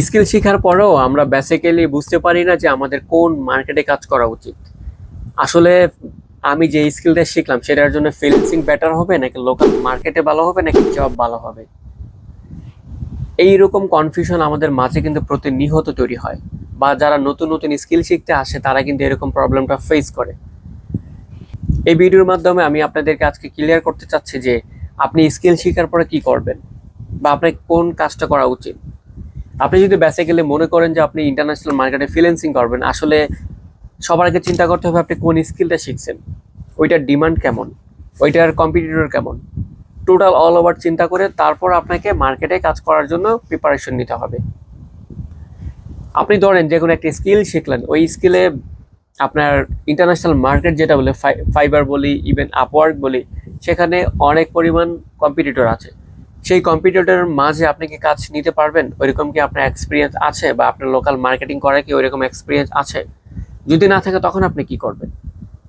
Skill শেখার পরেও আমরা বেসিক্যালি বুঝতে পারি না যে আমাদের কোন মার্কেটে কাজ করা উচিত। আসলে আমি যে স্কিলটা শিখলাম সেটার জন্য ফ্রিল্যান্সিং বেটার হবে নাকি লোকাল মার্কেটে ভালো হবে নাকি জব ভালো হবে, এইরকম কনফিউশন আমাদের মাঝে কিন্তু প্রতিনিয়ত তৈরি হয়। বা যারা নতুন নতুন স্কিল শিখতে আসে তারা কিন্তু এরকম প্রবলেমটা ফেস করে। এই ভিডিওর মাধ্যমে আমি আপনাদেরকে আজকে ক্লিয়ার করতে চাচ্ছি যে আপনি স্কিল শেখার পরে কি করবেন বা আপনার কোন কাজটা করা উচিত। আপনি যদি বেসিক্যালি মনে করেন যে আপনি ইন্টারন্যাশনাল মার্কেটে ফ্রিল্যান্সিং করবেন, আসলে সবার আগে চিন্তা করতে হবে আপনি কোন স্কিলটা শিখছেন, ওইটার ডিমান্ড কেমন, ওইটার কম্পিটিটর কেমন, টোটাল অল ওভার চিন্তা করে তারপর আপনাকে মার্কেটে কাজ করার জন্য প্রিপারেশন নিতে হবে। আপনি ধরেন যে কোনো একটা স্কিল শিখলেন, ওই স্কিলে আপনার ইন্টারন্যাশনাল মার্কেট যেটা বলে ফাইবার বলি, ইভেন আপওয়ার্ক বলি, সেখানে অনেক পরিমাণ কম্পিটিটর আছে। সেই কম্পিটিটরের মাঝে আপনি কি কাজ নিতে পারবেন? ওইরকম কি আপনার এক্সপিরিয়েন্স আছে বা আপনার লোকাল মার্কেটিং করার কি ওইরকম এক্সপিরিয়েন্স আছে? যদি না থাকে তখন আপনি কি করবেন?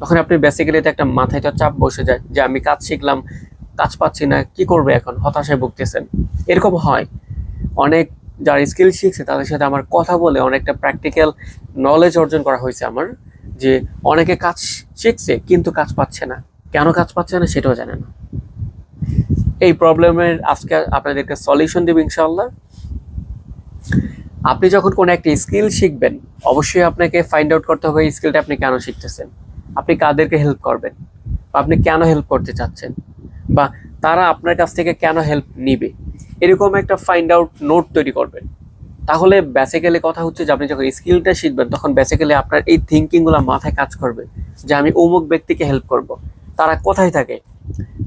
তখন আপনি বেসিক্যালি একটা মাথায় তো চাপ বসে যায় যে আমি কাজ শিখলাম, কাজ পাচ্ছি না, কি করবে এখন, হতাশায় ভুগতেছেন। এরকম হয় অনেক। যারা স্কিল শিখছে তাদের সাথে আমার কথা বলে অনেকটা প্র্যাকটিক্যাল নলেজ অর্জন করা হয়েছে আমার, যে অনেকে কাজ শিখছে কিন্তু কাজ পাচ্ছে না। কেন কাজ পাচ্ছে না সেটাও জানে না। এই প্রবলেমের আজকে আপনাদেরকে সলিউশন দেব ইনশাআল্লাহ। আপনি যখন কোনো একটা স্কিল শিখবেন অবশ্যই আপনাকে ফাইন্ড আউট করতে হবে এই স্কিলটা আপনি কেন শিখতেছেন, আপনি কাদেরকে হেল্প করবেন, বা আপনি কেন হেল্প করতে চাচ্ছেন, বা তারা আপনার কাছ থেকে কেন হেল্প নিবে, এরকম একটা ফাইন্ড আউট নোট তৈরি করবেন। তাহলে বেসিক্যালি কথা হচ্ছে যে আপনি যখন স্কিলটা শিখবেন তখন বেসিক্যালি আপনার এই থিঙ্কিংগুলো মাথায় কাজ করবে যে আমি অমুক ব্যক্তিকে হেল্প করব, তারা কোথায় থাকে,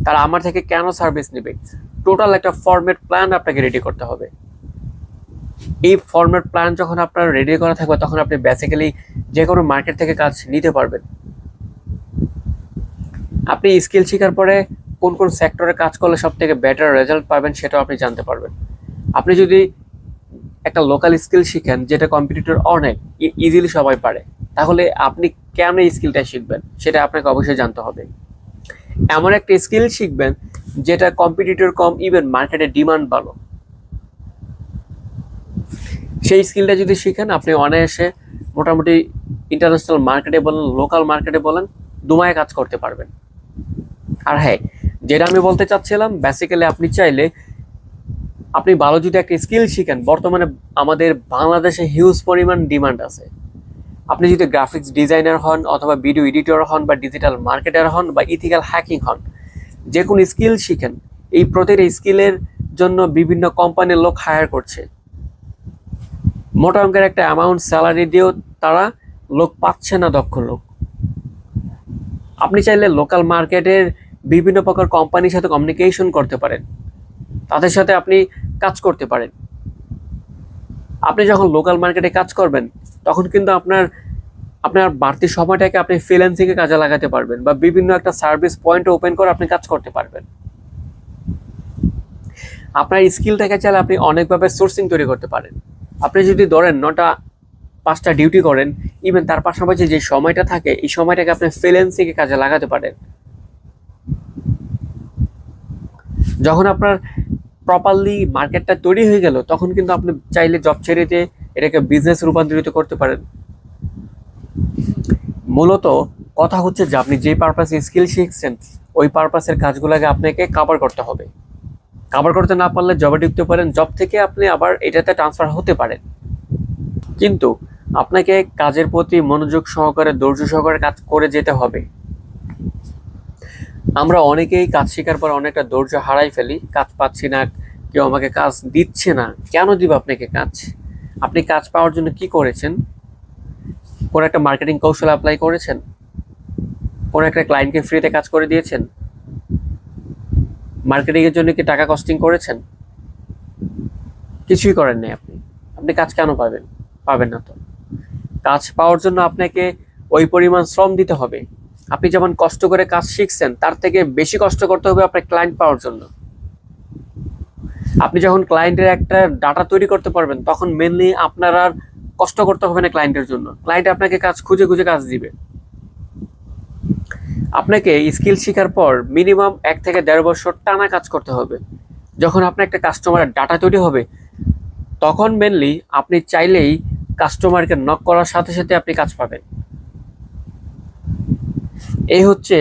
তারা আমার থেকে কেন সার্ভিস নেবে। টোটাল একটা ফরম্যাট প্ল্যান আপনাকে রেডি করতে হবে। এই ফরম্যাট প্ল্যান যখন আপনার রেডি করা থাকবে তখন আপনি বেসিক্যালি যে কোনো মার্কেট থেকে কাজ নিতে পারবেন। আপনি স্কিল শেখার পরে কোন কোন সেক্টরে কাজ করলে সব থেকে বেটার রেজাল্ট পাবেন সেটাও আপনি জানতে পারবেন। আপনি যদি একটা লোকাল স্কিল শিখেন যেটা কম্পিটিটর অনেক ইজিলি সবাই পারে, তাহলে আপনি কেন এই স্কিলটা শিখবেন সেটা আপনাকে অবশ্যই জানতে হবে। এমন একটা স্কিল শিখবেন যেটা কম্পিটিটর কম, ইভেন মার্কেটে ডিমান্ড ভালো। সেই স্কিলটা যদি শিখেন আপনি অনায়াসে মোটামুটি ইন্টারন্যাশনাল মার্কেটে বলেন, লোকাল মার্কেটে বলেন, দুমায় কাজ করতে পারবেন। আর হ্যাঁ, যেটা আমি বলতে চাচ্ছিলাম, বেসিক্যালি আপনি চাইলে আপনি ভালো যদি একটা স্কিল শিখেন, বর্তমানে আমাদের বাংলাদেশে হিউজ পরিমাণ ডিমান্ড আছে। আপনি যদি গ্রাফিক্স ডিজাইনার হন অথবা ভিডিও এডিটর হন বা ডিজিটাল মার্কেটার হন বা ইথিক্যাল হ্যাকিং হন, যে কোনো স্কিল শিখেন, এই প্রতিটা স্কিলের জন্য বিভিন্ন কোম্পানির লোক হায়ার করছে। মোটা অঙ্কের একটা অ্যামাউন্ট স্যালারি দিয়েও তারা লোক পাচ্ছে না, দক্ষ লোক। আপনি চাইলে লোকাল মার্কেটের বিভিন্ন প্রকার কোম্পানির সাথে কমিউনিকেশন করতে পারেন, তাদের সাথে আপনি কাজ করতে পারেন। আপনি যখন লোকাল মার্কেটে কাজ করবেন তখন কিন্তু আপনার আপনার বাড়তি সময়টাকে আপনি ফ্রিল্যান্সিংয়ে কাজে লাগাতে পারবেন বা বিভিন্ন একটা সার্ভিস পয়েন্ট ওপেন করে আপনি কাজ করতে পারবেন। আপনার স্কিলটাকে চাইলে আপনি অনেকভাবে সোর্সিং তৈরি করতে পারেন। আপনি যদি ধরেন 9টা 5টা ডিউটি করেন, ইভেন তার পাশাপাশি যে সময়টা থাকে এই সময়টাকে আপনি ফ্রিল্যান্সিংয়ে কাজে লাগাতে পারেন। যখন আপনার প্রপারলি মার্কেটটা তৈরি হয়ে গেল তখন কিন্তু আপনি চাইলে জব ছেড়ে দিয়ে এটাকে বিজনেস রূপান্তরিত করতে পারেন। মূলত কথা হচ্ছে যে আপনি যে পারপাসে স্কিল শিখছেন ওই পারপাসের কাজগুলোকে আপনাকে কভার করতে হবে। কভার করতে না পারলে জবে ঢুকতে পারেন, জব থেকে আপনি আবার এটাতে ট্রান্সফার হতে পারেন, কিন্তু আপনাকে কাজের প্রতি মনোযোগ সহকারে, ধৈর্য সহকারে কাজ করে যেতে হবে। আমরা অনেকেই কাজ শেখার পর অনেকটা ধৈর্য হারাই ফেলি, কাজ পাচ্ছি না, কেউ আমাকে কাজ দিচ্ছে না। কেন দিব আপনাকে কাজ? আপনি কাজ পাওয়ার জন্য কি করেছেন? কোন একটা মার্কেটিং কৌশল অ্যাপ্লাই করেছেন? কোন একটা ক্লায়েন্টকে ফ্রিতে কাজ করে দিয়েছেন? মার্কেটিং এর জন্য কি টাকা কস্টিং করেছেন? কিছুই করেন নাই। আপনি আপনি কাজ কেন পাবেন? পাবেন না তো। কাজ পাওয়ার জন্য আপনাকে ওই পরিমাণ শ্রম দিতে হবে। আপনি যেমন কষ্ট করে কাজ শিখছেন তার থেকে বেশি কষ্ট করতে হবে আপনার ক্লায়েন্ট পাওয়ার জন্য। আপনি যখন ক্লায়েন্টের একটা ডাটা তৈরি করতে পারবেন তখন মেনলি আপনার আর কষ্ট করতে হবে না ক্লায়েন্টের জন্য। ক্লায়েন্ট আপনাকে কাজ খুঁজে খুঁজে কাজ দিবে। আপনাকে স্কিল শেখার পর মিনিমাম 1 থেকে 1.5 বছর টানা কাজ করতে হবে। যখন আপনার একটা কাস্টমারের ডাটা তৈরি হবে তখন মেনলি আপনি চাইলেই কাস্টমারকে নক করার সাথে সাথে আপনি কাজ পাবেন। এই হচ্ছে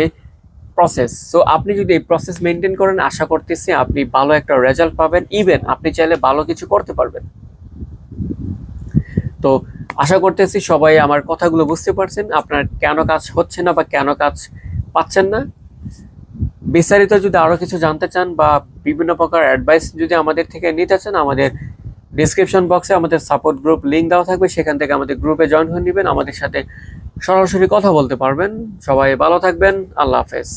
প্রসেস। সো আপনি যদি এই প্রসেস মেনটেন করেন, আশা করতেছি আপনি ভালো একটা রেজাল্ট পাবেন, ইভেন আপনি চাইলে ভালো কিছু করতে পারবেন। তো আশা করতেছি সবাই আমার কথাগুলো বুঝতে পারছেন, আপনার কেন কাজ হচ্ছে না বা কেন কাজ পাচ্ছেন না। বিস্তারিত যদি আরো কিছু জানতে চান বা বিভিন্ন প্রকার অ্যাডভাইস যদি আমাদের থেকে নিতে চান, আমাদের ডিসক্রিপশন বক্সে আমাদের সাপোর্ট গ্রুপ লিংক দেওয়া থাকবে, সেখান থেকে আমাদের গ্রুপে জয়েন হয়ে নেবেন, আমাদের সাথে সরাসরি কথা বলতে পারবেন। সবাই ভালো থাকবেন, আল্লাহ হাফেজ।